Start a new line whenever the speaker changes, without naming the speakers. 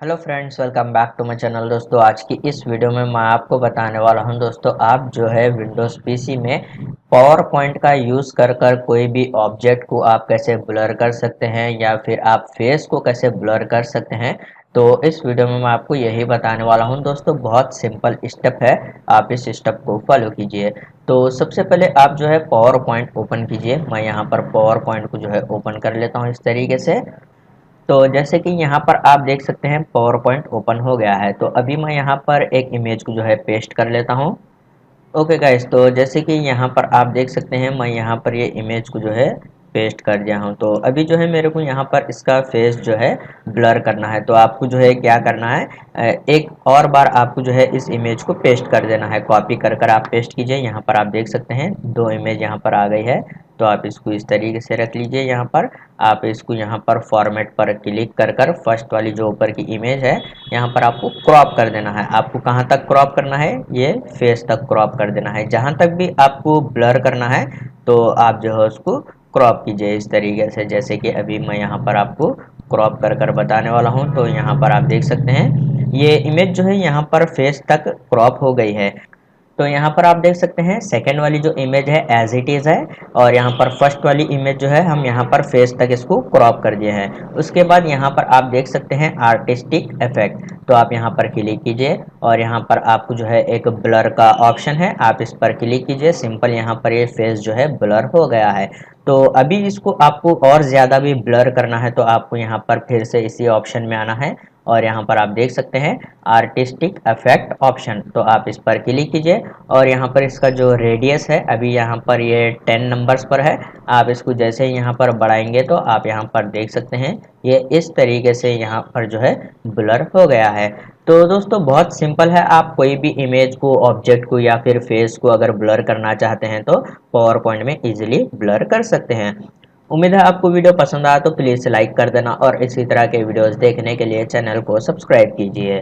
Hello friends, welcome back to my channel. दोस्तों, आज की इस वीडियो में मैं आपको बताने वाला हूं दोस्तों, आप जो है विंडोज़ पीसी में पावर पॉइंट का यूज़ कर कर कोई भी ऑब्जेक्ट को आप कैसे ब्लर कर सकते हैं या फिर आप फेस को कैसे ब्लर कर सकते हैं। तो इस वीडियो में मैं आपको यही बताने वाला हूं दोस्तों। बहुत सिंपल स्टेप है, आप इस स्टेप को फॉलो कीजिए। तो सबसे पहले आप जो है पावर पॉइंट ओपन कीजिए। मैं यहाँ पर पावर पॉइंट को जो है ओपन कर लेता हूँ इस तरीके से। तो जैसे कि यहाँ पर आप देख सकते हैं पावर पॉइंट ओपन हो गया है। तो अभी मैं यहाँ पर एक इमेज को जो है पेस्ट कर लेता हूँ। ओके गाइस, तो जैसे कि यहाँ पर आप देख सकते हैं मैं यहाँ पर ये इमेज को जो है पेस्ट कर दिया हूँ। तो अभी जो है मेरे को यहाँ पर इसका फेस जो है ब्लर करना है। तो आपको जो है क्या करना है, एक और बार आपको जो है इस इमेज को पेस्ट कर देना है। कॉपी कर कर आप पेस्ट कीजिए। यहाँ पर आप देख सकते हैं दो इमेज यहाँ पर आ गई है। तो आप इसको इस तरीके से रख लीजिए। यहाँ पर आप इसको यहाँ पर फॉर्मेट पर क्लिक कर कर फर्स्ट वाली जो ऊपर की इमेज है यहाँ पर आपको क्रॉप कर देना है। आपको कहाँ तक क्रॉप करना है, ये फेस तक क्रॉप कर देना है। जहाँ तक भी आपको ब्लर करना है तो आप जो है उसको क्रॉप कीजिए इस तरीके से। जैसे कि अभी मैं यहाँ पर आपको क्रॉप कर कर बताने वाला हूँ। तो यहाँ पर आप देख सकते हैं ये इमेज जो है यहाँ पर फेस तक क्रॉप हो गई है। तो यहाँ पर आप देख सकते हैं सेकंड वाली जो इमेज है एज इट इज़ है, और यहाँ पर फर्स्ट वाली इमेज जो है हम यहाँ पर फेस तक इसको क्रॉप कर दिए हैं। उसके बाद यहाँ पर आप देख सकते हैं आर्टिस्टिक इफेक्ट। तो आप यहाँ पर क्लिक कीजिए और यहाँ पर आपको जो है एक ब्लर का ऑप्शन है, आप इस पर क्लिक कीजिए। सिंपल यहाँ पर ये फेस जो है ब्लर हो गया है। तो अभी इसको आपको और ज़्यादा भी ब्लर करना है तो आपको यहाँ पर फिर से इसी ऑप्शन में आना है और यहाँ पर आप देख सकते हैं आर्टिस्टिक इफेक्ट ऑप्शन। तो आप इस पर क्लिक कीजिए और यहाँ पर इसका जो रेडियस है अभी यहाँ पर ये 10 नंबर्स पर है। आप इसको जैसे ही यहाँ पर बढ़ाएंगे तो आप यहाँ पर देख सकते हैं ये इस तरीके से यहाँ पर जो है ब्लर हो गया है। तो दोस्तों बहुत सिंपल है, आप कोई भी इमेज को, ऑब्जेक्ट को या फिर फेस को अगर ब्लर करना चाहते हैं तो पावर पॉइंट में इजीली ब्लर कर सकते हैं। उम्मीद है आपको वीडियो पसंद आया तो प्लीज़ लाइक कर देना और इसी तरह के वीडियोस देखने के लिए चैनल को सब्सक्राइब कीजिए।